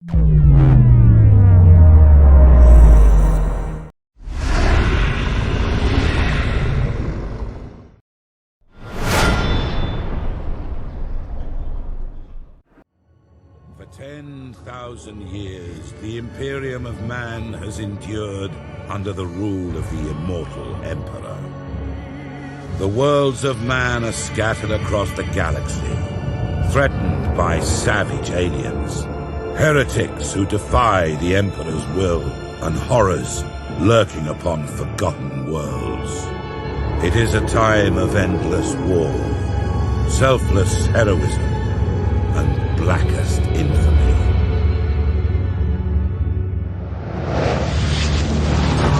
For 10,000 years, the Imperium of Man has endured under the rule of the immortal Emperor. The worlds of man are scattered across the galaxy, threatened by savage aliens, heretics who defy the Emperor's will, and horrors lurking upon forgotten worlds. It is a time of endless war, selfless heroism, and blackest infamy.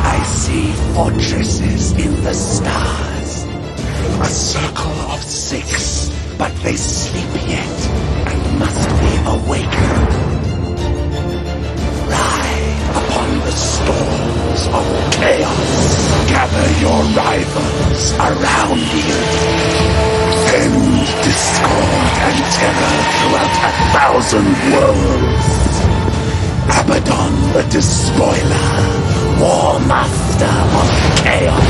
I see fortresses in the stars. A circle of 6, but they sleep yet and must be awakened. Ride upon the storms of chaos. Gather your rivals around you. Send discord and terror throughout 1,000 worlds. Abaddon the Despoiler, War Master of Chaos.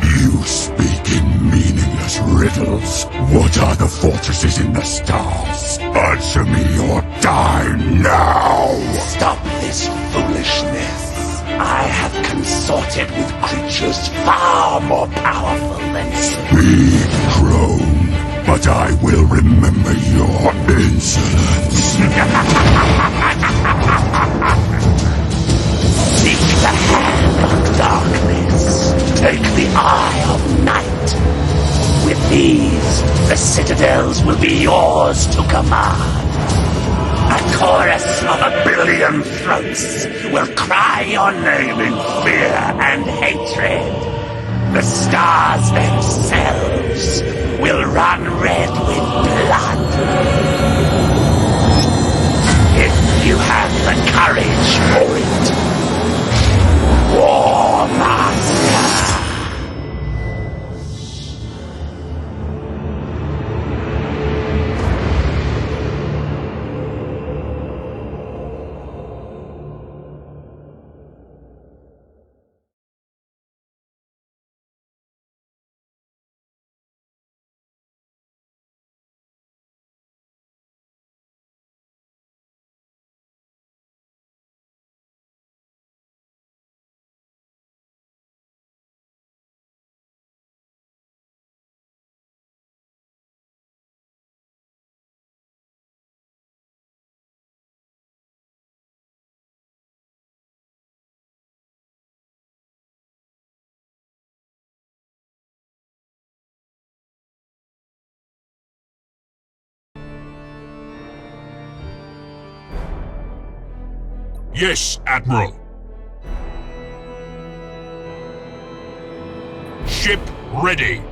You speak in meaningless riddles. What are the fortresses in the stars? Answer me or die now! Stop this foolishness. I have consorted with creatures far more powerful than you. Speak, crone, but I will remember your insolence. Seek the hand of darkness. Take the eye of night. With these, the citadels will be yours to command. A chorus of 1 billion throats will cry your name in fear and hatred. The stars themselves will run red with blood. If you have the courage for it. War Master! Yes, Admiral. Ship ready.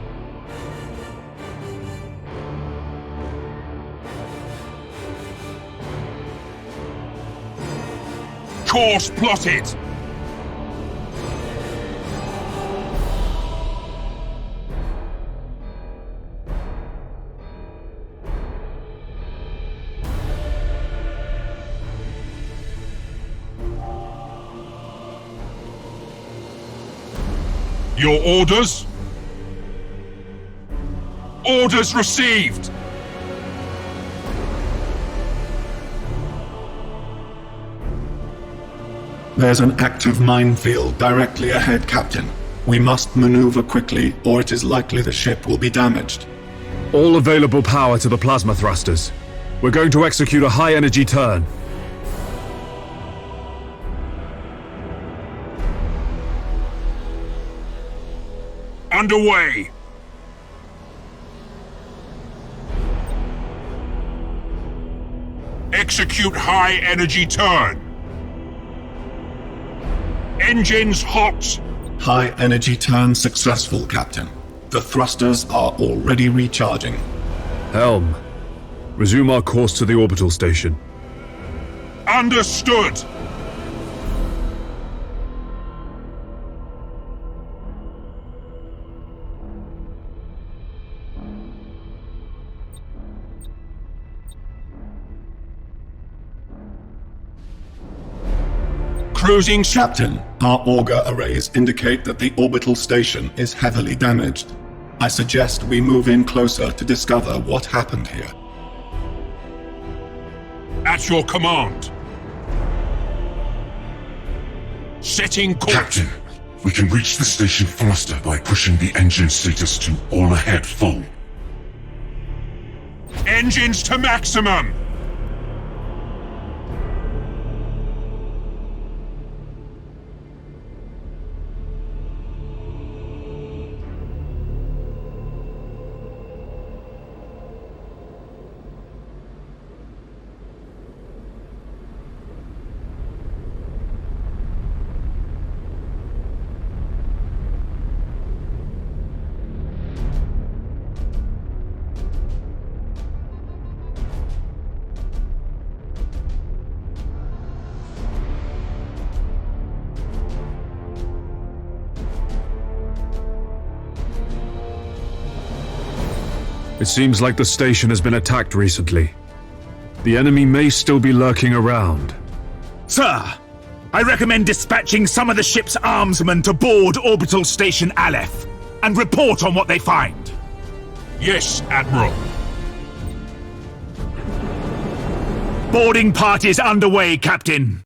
Course plotted. Your orders? Orders received! There's an active minefield directly ahead, Captain. We must maneuver quickly, or it is likely the ship will be damaged. All available power to the plasma thrusters. We're going to execute a high-energy turn. Underway! Execute high-energy turn. Engines hot. High-energy turn successful, Captain. The thrusters are already recharging. Helm, resume our course to the orbital station. Understood! cruising... Captain, our auger arrays indicate that the orbital station is heavily damaged. I suggest we move in closer to discover what happened here. At your command. Setting course. Captain, we can reach the station faster by pushing the engine status to all ahead full. Engines to maximum. It seems like the station has been attacked recently. The enemy may still be lurking around. Sir, I recommend dispatching some of the ship's armsmen to board Orbital Station Aleph and report on what they find. Yes, Admiral. Boarding parties underway, Captain.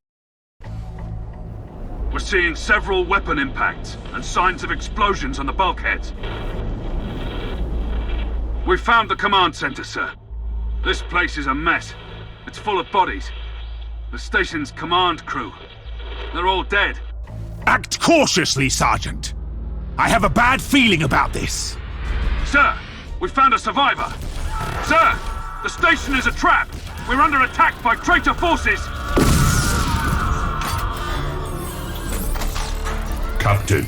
We're seeing several weapon impacts and signs of explosions on the bulkheads. We've found the command center, sir. This place is a mess. It's full of bodies. The station's command crew. They're all dead. Act cautiously, Sergeant. I have a bad feeling about this. Sir, we found a survivor. Sir, the station is a trap. We're under attack by traitor forces. Captain,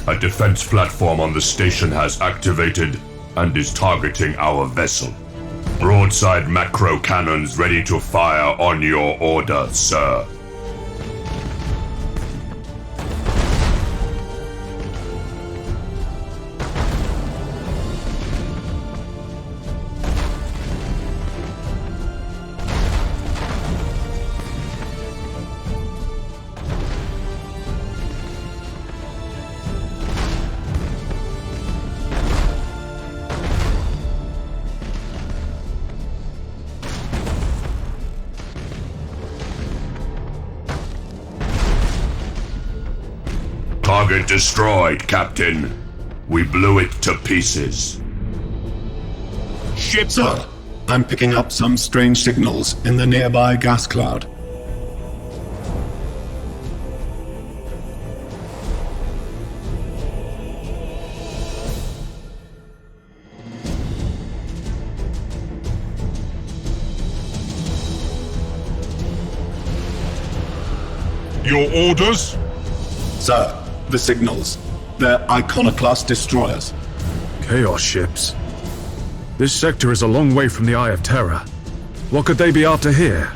a defense platform on the station has activated and is targeting our vessel. Broadside macro cannons ready to fire on your order, sir. Target destroyed, Captain. We blew it to pieces. Ship... Sir, I'm picking up some strange signals in the nearby gas cloud. Your orders? Sir, the signals. They're iconoclast destroyers. Chaos ships. This sector is a long way from the Eye of Terror. What could they be after here?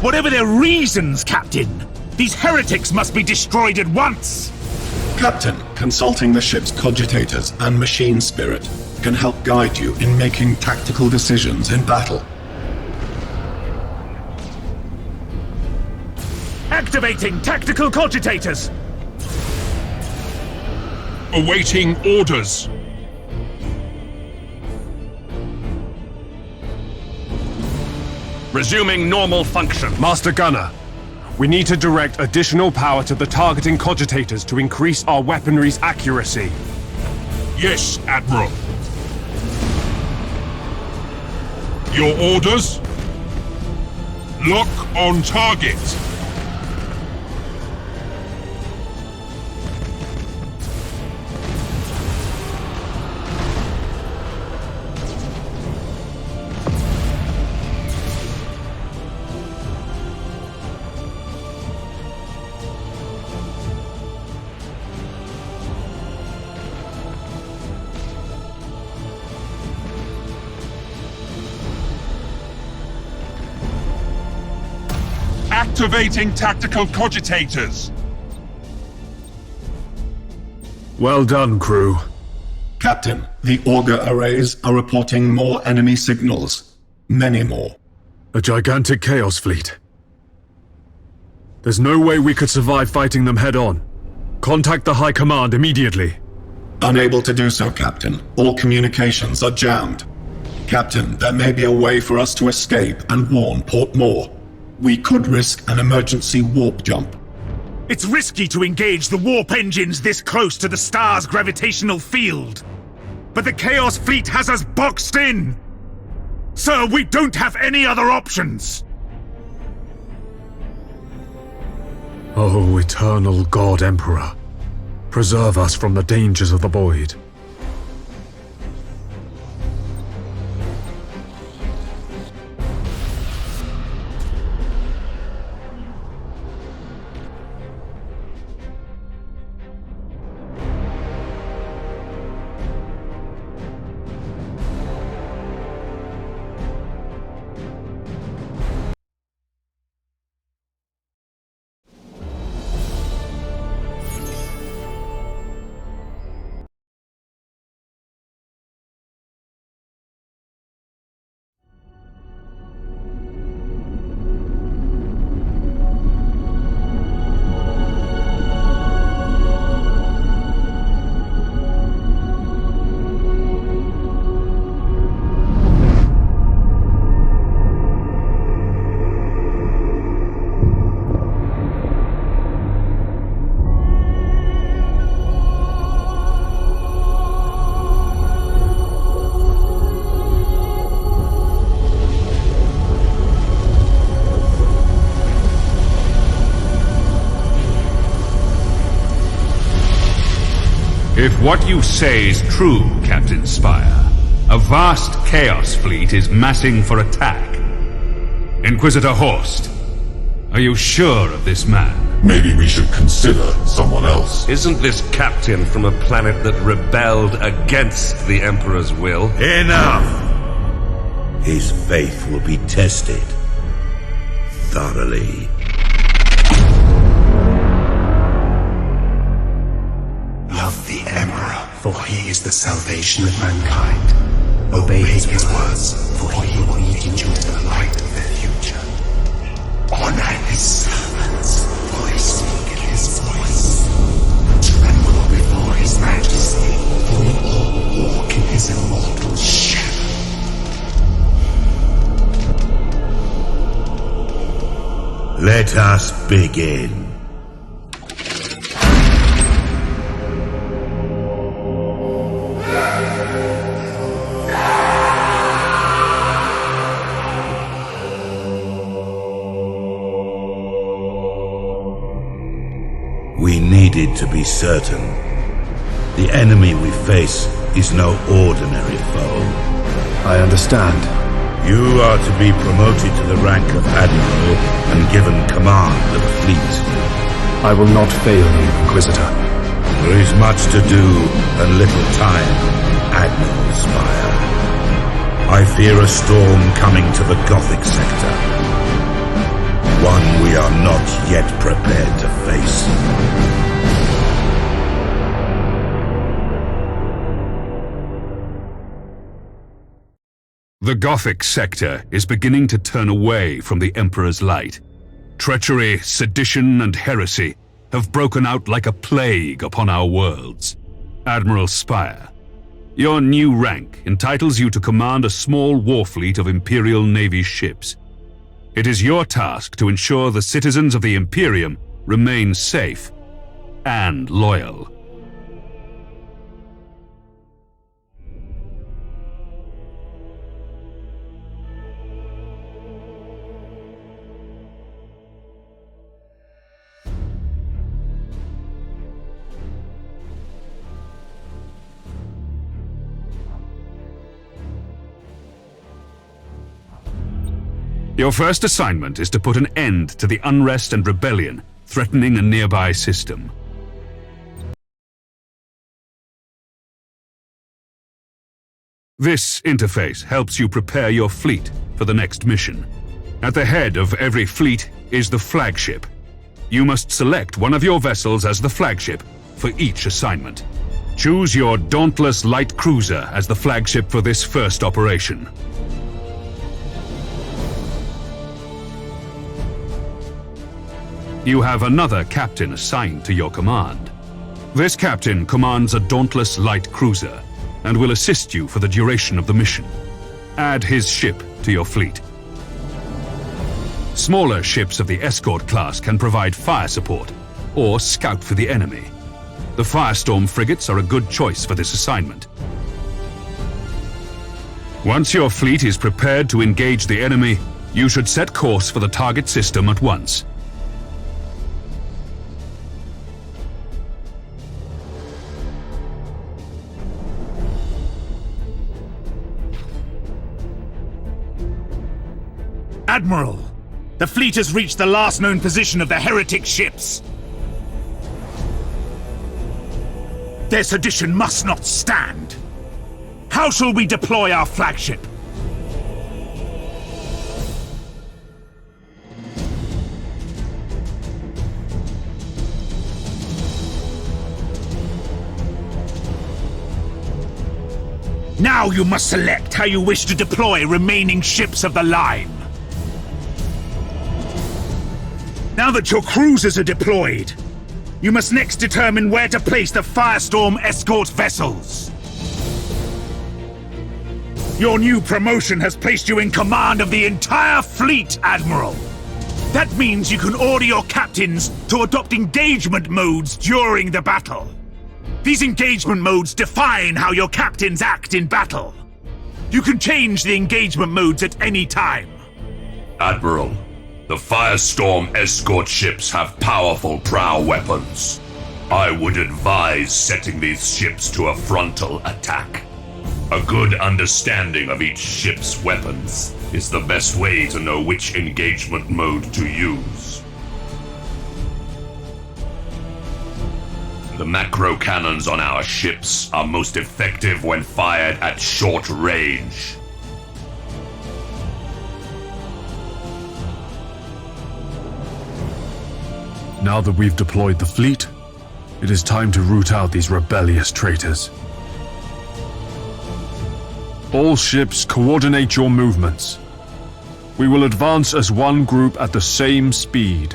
Whatever their reasons, Captain, these heretics must be destroyed at once. Captain, consulting the ship's cogitators and machine spirit can help guide you in making tactical decisions in battle. Activating tactical cogitators. Awaiting orders. Resuming normal function. Master Gunner, we need to direct additional power to the targeting cogitators to increase our weaponry's accuracy. Yes, Admiral. Your orders? Lock on target. Activating tactical cogitators. Well done, crew. Captain, the auger arrays are reporting more enemy signals. Many more. A gigantic chaos fleet. There's no way we could survive fighting them head-on. Contact the High Command immediately. Unable to do so, Captain. All communications are jammed. Captain, there may be a way for us to escape and warn Port Moore. We could risk an emergency warp jump. It's risky to engage the warp engines this close to the star's gravitational field. But the Chaos Fleet has us boxed in! Sir, we don't have any other options! Oh, eternal God Emperor, preserve us from the dangers of the void. If what you say is true, Captain Spire, a vast Chaos Fleet is massing for attack. Inquisitor Horst, are you sure of this man? Maybe we should consider someone else. Isn't this captain from a planet that rebelled against the Emperor's will? Enough! His faith will be tested thoroughly. Love the Emperor, for he is the salvation of mankind. Obey his words, for he will lead you to the light of their future. Honor his servants, for they speak his voice. Tremble before his majesty, for we all walk in his immortal shadow. Let us begin. We needed to be certain. The enemy we face is no ordinary foe. I understand. You are to be promoted to the rank of Admiral and given command of the fleet. I will not fail you, Inquisitor. There is much to do and little time, Admiral Spire. I fear a storm coming to the Gothic sector. One we are not yet prepared to face. The Gothic sector is beginning to turn away from the Emperor's light. Treachery, sedition, and heresy have broken out like a plague upon our worlds. Admiral Spire, your new rank entitles you to command a small war fleet of Imperial Navy ships. It is your task to ensure the citizens of the Imperium remain safe and loyal. Your first assignment is to put an end to the unrest and rebellion threatening a nearby system. This interface helps you prepare your fleet for the next mission. At the head of every fleet is the flagship. You must select one of your vessels as the flagship for each assignment. Choose your dauntless light cruiser as the flagship for this first operation. you have another captain assigned to your command. This captain commands a dauntless light cruiser and will assist you for the duration of the mission. Add his ship to your fleet. Smaller ships of the escort class can provide fire support or scout for the enemy. The Firestorm frigates are a good choice for this assignment. Once your fleet is prepared to engage the enemy, you should set course for the target system at once. Admiral, the fleet has reached the last known position of the heretic ships. Their sedition must not stand. How shall we deploy our flagship? Now you must select how you wish to deploy remaining ships of the line. Now that your cruisers are deployed, you must next determine where to place the Firestorm escort vessels. Your new promotion has placed you in command of the entire fleet, Admiral. That means you can order your captains to adopt engagement modes during the battle. These engagement modes define how your captains act in battle. You can change the engagement modes at any time. Admiral, the Firestorm escort ships have powerful prow weapons. I would advise setting these ships to a frontal attack. A good understanding of each ship's weapons is the best way to know which engagement mode to use. The macro cannons on our ships are most effective when fired at short range. Now that we've deployed the fleet, it is time to root out these rebellious traitors. All ships, coordinate your movements. We will advance as one group at the same speed.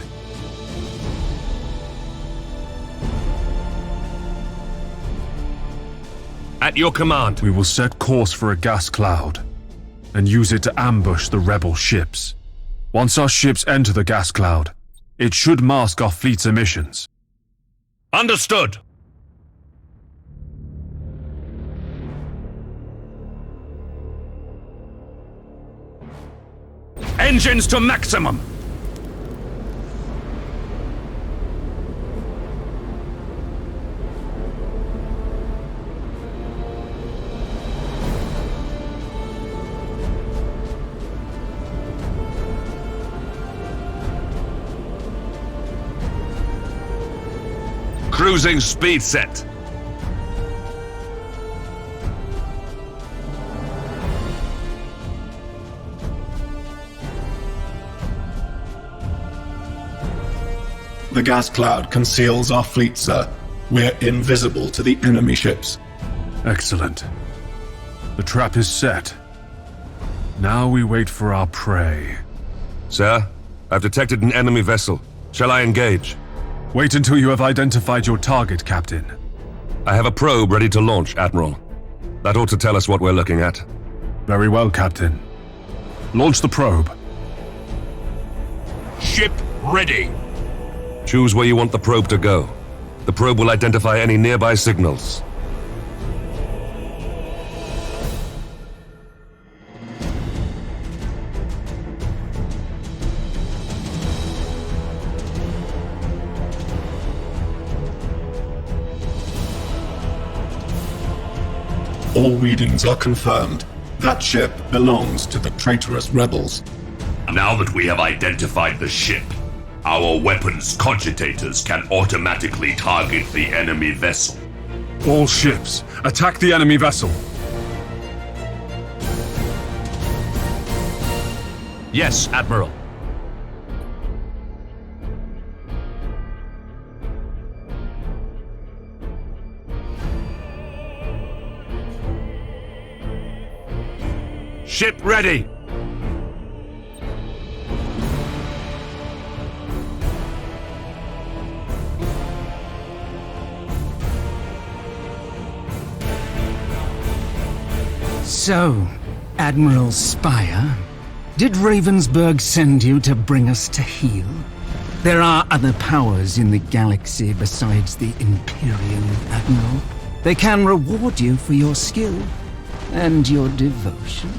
At your command. We will set course for a gas cloud and use it to ambush the rebel ships. Once our ships enter the gas cloud, it should mask our fleet's emissions. Understood. Engines to maximum! Cruising speed set. The gas cloud conceals our fleet, sir. We're invisible to the enemy ships. Excellent. The trap is set. Now we wait for our prey. Sir, I've detected an enemy vessel. Shall I engage? Wait until you have identified your target, Captain. I have a probe ready to launch, Admiral. That ought to tell us what we're looking at. Very well, Captain. Launch the probe. Ship ready. Choose where you want the probe to go. The probe will identify any nearby signals. All readings are confirmed. That ship belongs to the traitorous rebels. Now that we have identified the ship, our weapons cogitators can automatically target the enemy vessel. All ships, attack the enemy vessel. Yes, Admiral. Ship ready! So, Admiral Spire, did Ravensburg send you to bring us to heel? There are other powers in the galaxy besides the Imperium, Admiral. They can reward you for your skill and your devotion.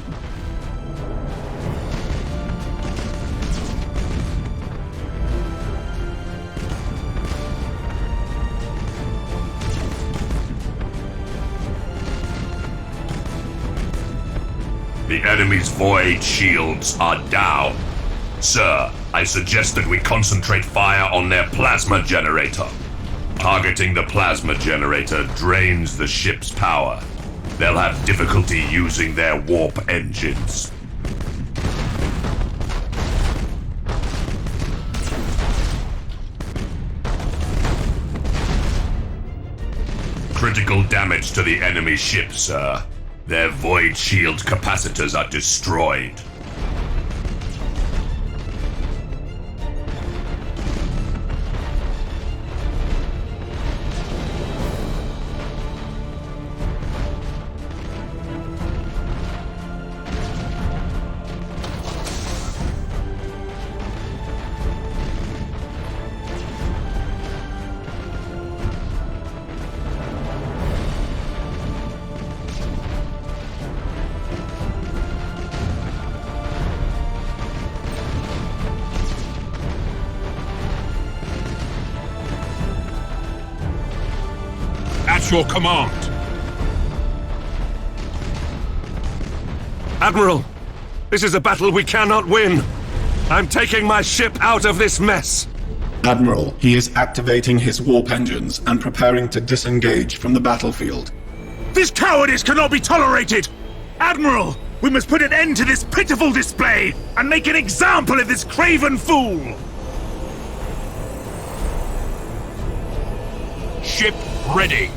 The enemy's void shields are down. Sir, I suggest that we concentrate fire on their plasma generator. Targeting the plasma generator drains the ship's power. They'll have difficulty using their warp engines. Critical damage to the enemy ship, sir. Their void shield capacitors are destroyed. At your command. Admiral, this is a battle we cannot win. I'm taking my ship out of this mess. Admiral, he is activating his warp engines and preparing to disengage from the battlefield. This cowardice cannot be tolerated! Admiral, we must put an end to this pitiful display and make an example of this craven fool! Ship ready.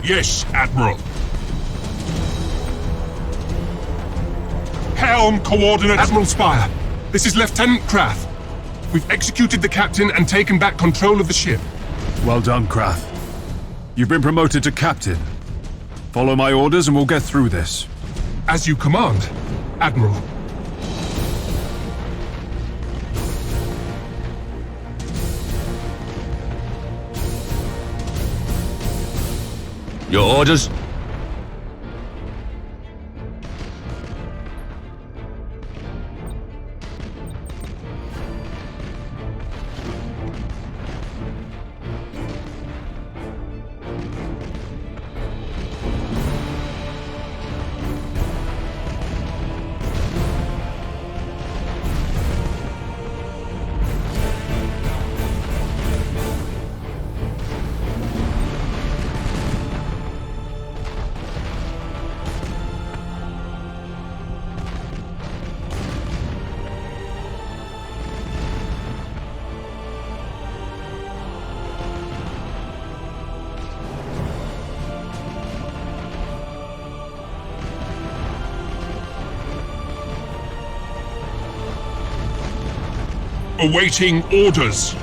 Yes, Admiral. Helm coordinates. Admiral Spire, this is Lieutenant Krath. We've executed the captain and taken back control of the ship. Well done, Krath. You've been promoted to captain. Follow my orders and we'll get through this. As you command, Admiral. Your orders? Awaiting orders.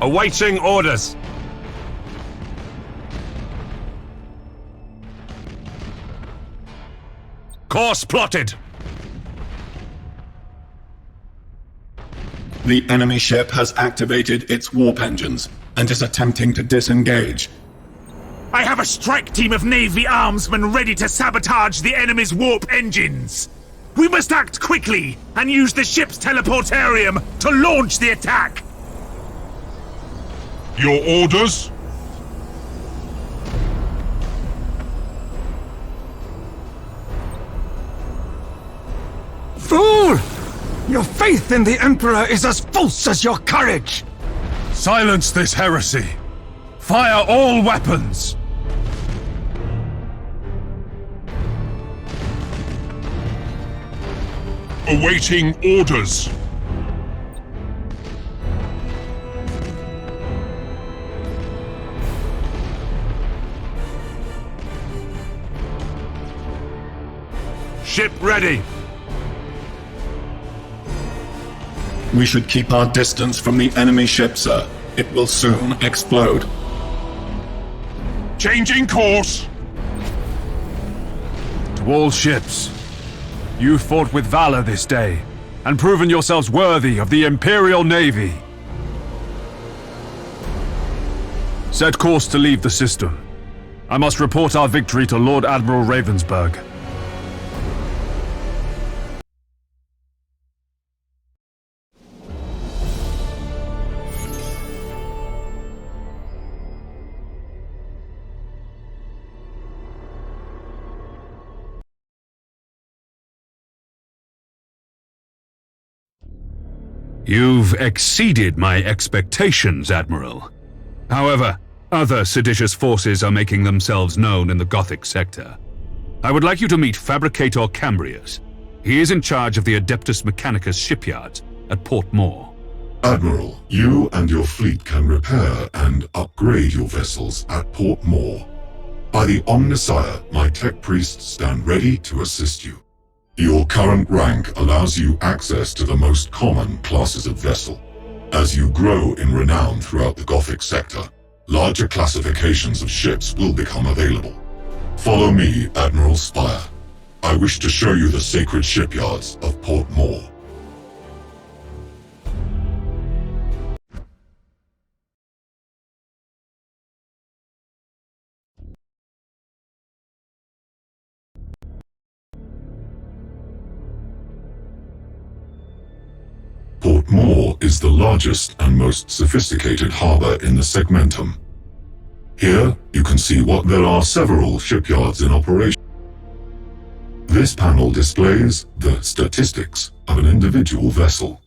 Awaiting orders. Course plotted. The enemy ship has activated its warp engines and is attempting to disengage. I have a strike team of Navy armsmen ready to sabotage the enemy's warp engines. We must act quickly and use the ship's teleportarium to launch the attack. Your orders? Fool! Your faith in the Emperor is as false as your courage! Silence this heresy! Fire all weapons! Awaiting orders. Ship ready. We should keep our distance from the enemy ship, sir. It will soon explode. Changing course. To all ships, you fought with valor this day, and proven yourselves worthy of the Imperial Navy. Set course to leave the system. I must report our victory to Lord Admiral Ravensburg. You've exceeded my expectations, Admiral. However, other seditious forces are making themselves known in the Gothic sector. I would like you to meet Fabricator Cambrius. He is in charge of the Adeptus Mechanicus shipyards at Port Moore. Admiral, you and your fleet can repair and upgrade your vessels at Port Moore. By the Omnissiah, my tech priests stand ready to assist you. Your current rank allows you access to the most common classes of vessel. As you grow in renown throughout the Gothic sector, larger classifications of ships will become available. Follow me, Admiral Spire. I wish to show you the sacred shipyards of Port Moore. Port Moore is the largest and most sophisticated harbor in the Segmentum. Here, you can see there are several shipyards in operation. This panel displays the statistics of an individual vessel.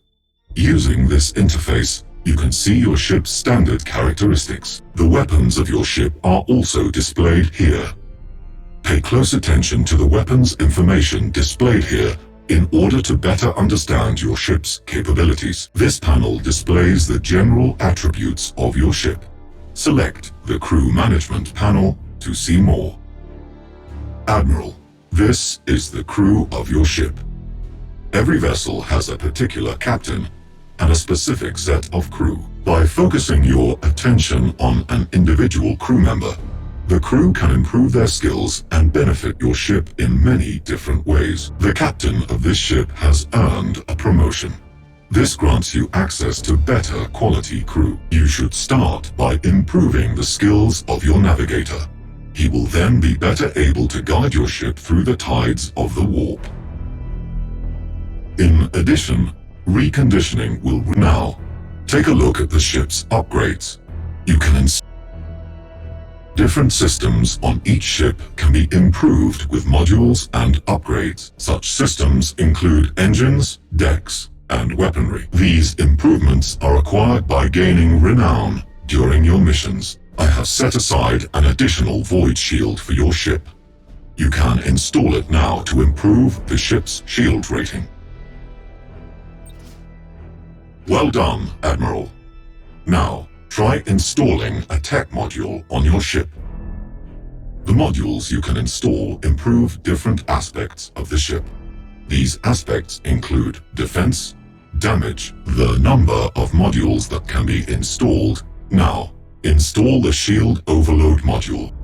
Using this interface, you can see your ship's standard characteristics. The weapons of your ship are also displayed here. Pay close attention to the weapons information displayed here in order to better understand your ship's capabilities. This panel displays the general attributes of your ship. Select the Crew Management panel to see more. Admiral, this is the crew of your ship. Every vessel has a particular captain and a specific set of crew. By focusing your attention on an individual crew member, the crew can improve their skills and benefit your ship in many different ways. The captain of this ship has earned a promotion. This grants you access to better quality crew. You should start by improving the skills of your navigator. He will then be better able to guide your ship through the tides of the warp. In addition, reconditioning will now. Take a look at the ship's upgrades. You can install different systems on each ship can be improved with modules and upgrades. Such systems include engines, decks, and weaponry. These improvements are acquired by gaining renown during your missions. I have set aside an additional void shield for your ship. You can install it now to improve the ship's shield rating. Well done, Admiral. Now, try installing a tech module on your ship. The modules you can install improve different aspects of the ship. These aspects include defense, damage, the number of modules that can be installed. Now, install the Shield Overload module.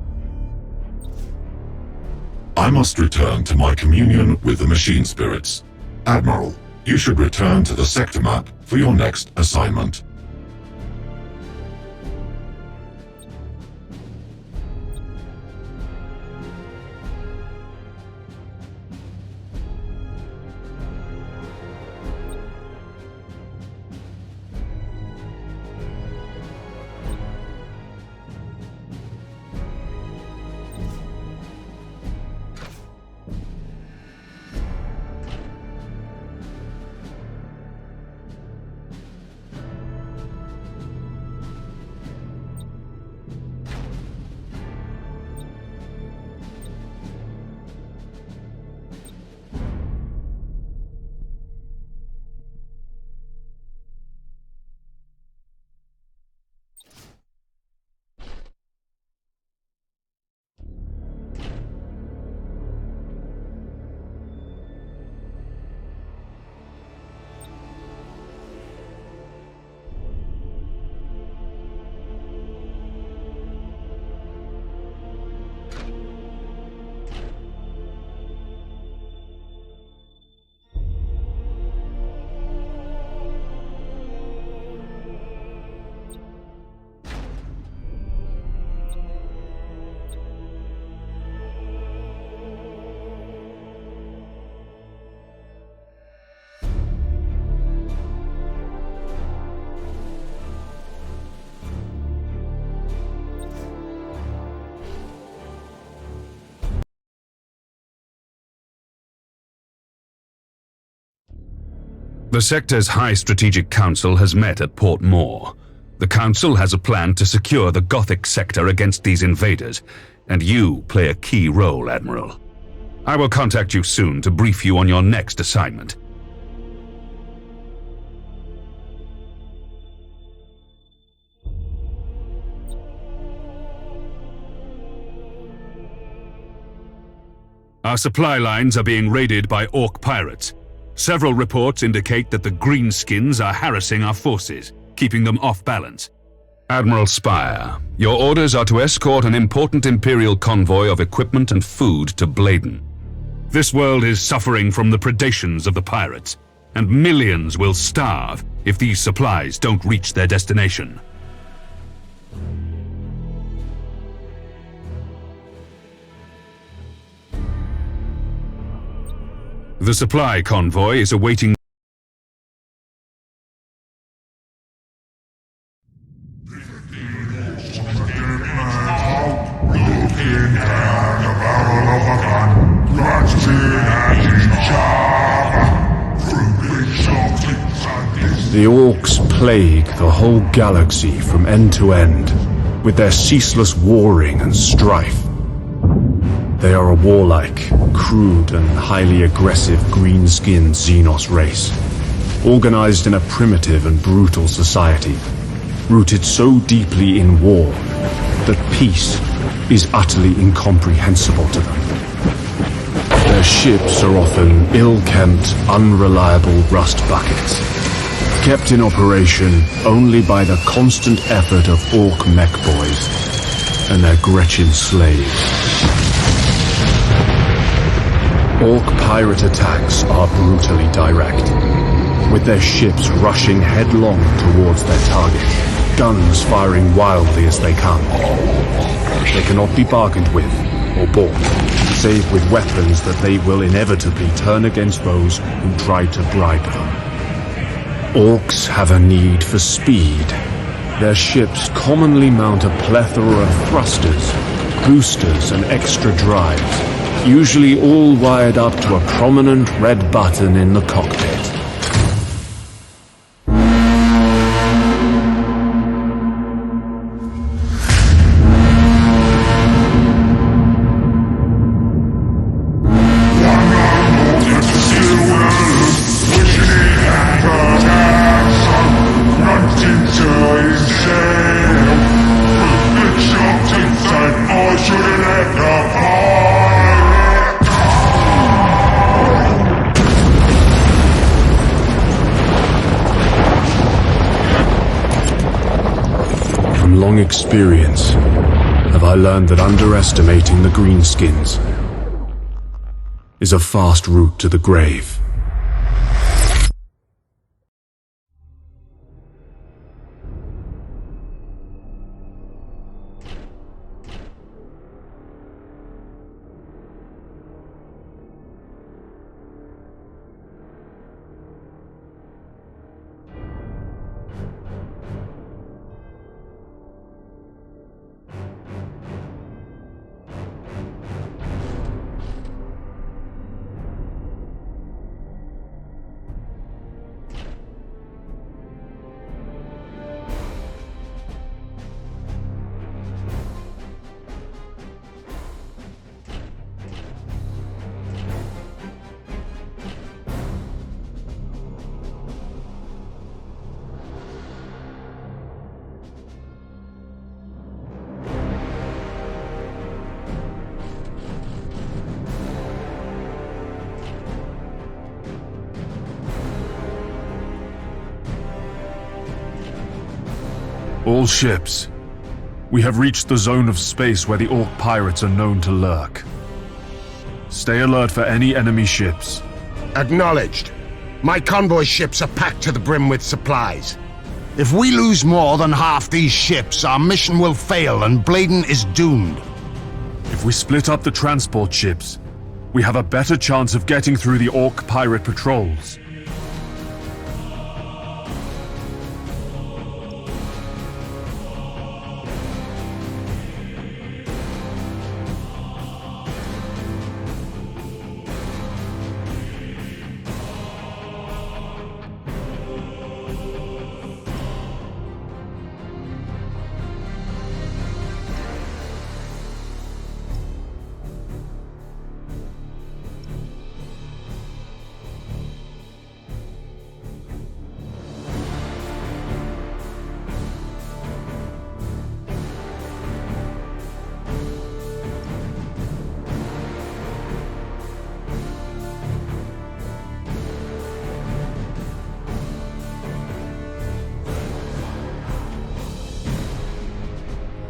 I must return to my communion with the machine spirits. Admiral, you should return to the sector map for your next assignment. The sector's High Strategic Council has met at Port Moore. The Council has a plan to secure the Gothic sector against these invaders, and you play a key role, Admiral. I will contact you soon to brief you on your next assignment. Our supply lines are being raided by Orc pirates. Several reports indicate that the Greenskins are harassing our forces, keeping them off balance. Admiral Spire, your orders are to escort an important Imperial convoy of equipment and food to Bladen. This world is suffering from the predations of the pirates, and millions will starve if these supplies don't reach their destination. The supply convoy is awaiting. The Orcs plague the whole galaxy from end to end, with their ceaseless warring and strife. They are a warlike, crude and highly aggressive green-skinned Xenos race, organized in a primitive and brutal society, rooted so deeply in war that peace is utterly incomprehensible to them. Their ships are often ill-kempt, unreliable rust buckets, kept in operation only by the constant effort of Orc mech boys and their Gretchen slaves. Orc pirate attacks are brutally direct, with their ships rushing headlong towards their target, guns firing wildly as they come. They cannot be bargained with or bought, save with weapons that they will inevitably turn against those who try to bribe them. Orcs have a need for speed. Their ships commonly mount a plethora of thrusters, boosters, and extra drives, usually all wired up to a prominent red button in the cockpit. Experience have I learned that underestimating the Greenskins is a fast route to the grave. All ships. We have reached the zone of space where the Orc pirates are known to lurk. Stay alert for any enemy ships. Acknowledged. My convoy ships are packed to the brim with supplies. If we lose more than half these ships, our mission will fail and Bladen is doomed. If we split up the transport ships, we have a better chance of getting through the Orc pirate patrols.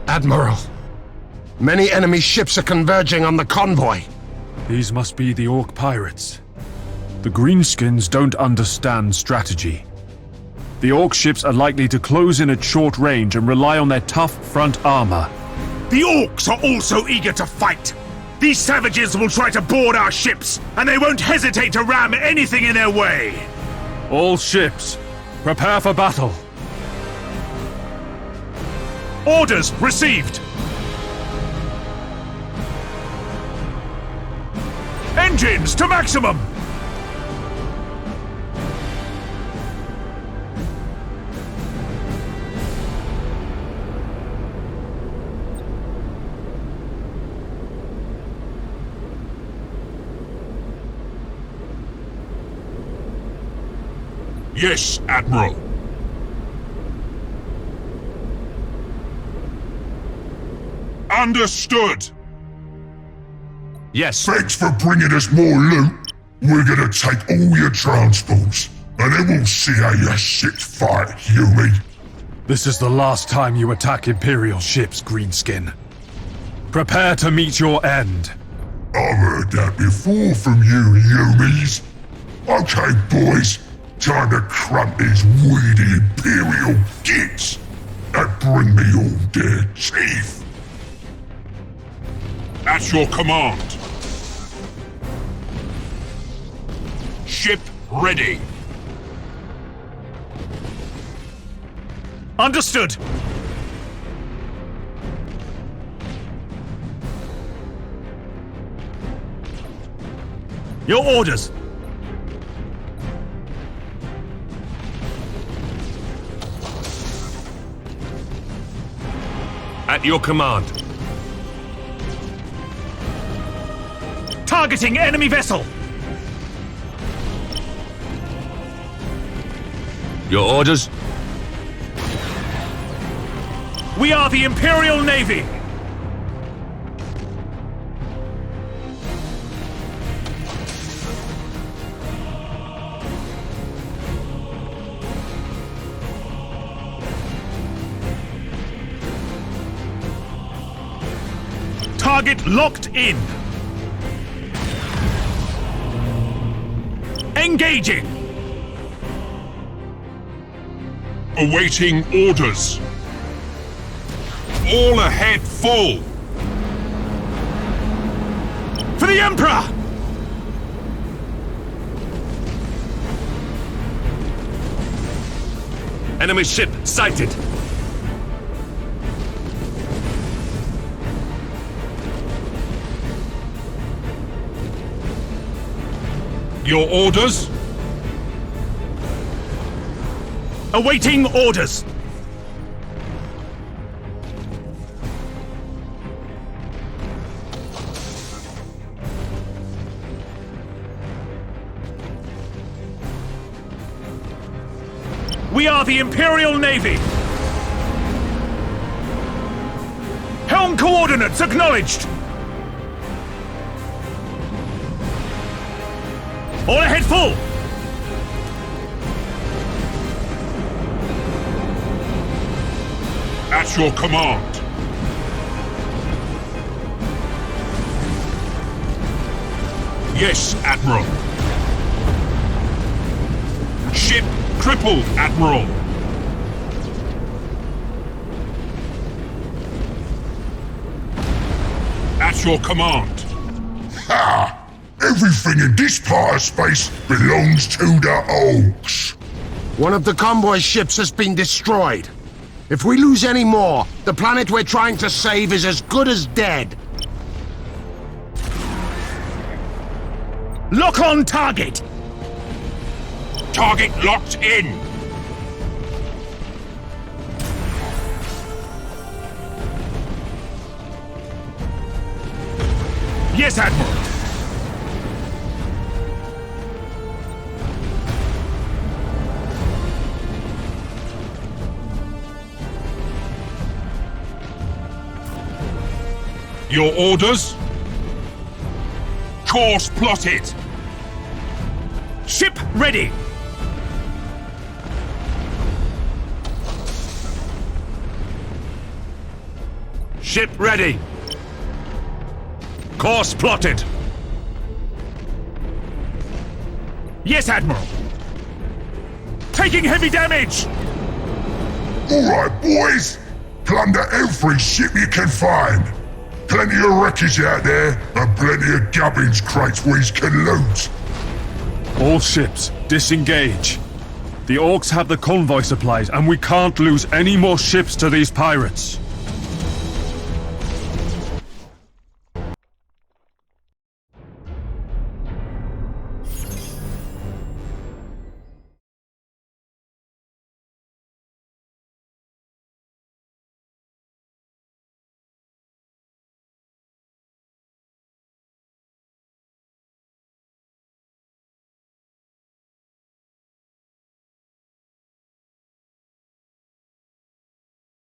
Admiral, many enemy ships are converging on the convoy. These must be the Orc pirates. The Greenskins don't understand strategy. The Orc ships are likely to close in at short range and rely on their tough front armor. The Orcs are also eager to fight. These savages will try to board our ships, and they won't hesitate to ram anything in their way. All ships, prepare for battle. Orders received. Engines to maximum. Yes, Admiral. Understood. Yes. Thanks for bringing us more loot. We're gonna take all your transports, and then we'll see how your ships fight, Yumi. This is the last time you attack Imperial ships, Greenskin. Prepare to meet your end. I've heard that before from you, Yumis. Okay, boys. Time to crump these weedy Imperial gits and bring me all their teeth. At your command. Ship ready. Understood. Your orders. At your command. Targeting enemy vessel. Your orders? We are the Imperial Navy. Target locked in. Engaging. Awaiting orders. All ahead full. For the Emperor! Enemy ship sighted. Your orders? Awaiting orders. We are the Imperial Navy. Helm coordinates acknowledged. All ahead full! At your command. Yes, Admiral. Ship crippled, Admiral. At your command. Ha! Everything in this part of space belongs to the Orcs. One of the convoy ships has been destroyed. If we lose any more, the planet we're trying to save is as good as dead. Lock on target! Target locked in. Yes, Admiral. Your orders? Course plotted. Ship ready. Ship ready. Course plotted. Yes, Admiral. Taking heavy damage! Alright, boys! Plunder every ship you can find! Plenty of wreckage out there, and plenty of gubbins crates we can loot! All ships, disengage. The Orcs have the convoy supplies, and we can't lose any more ships to these pirates.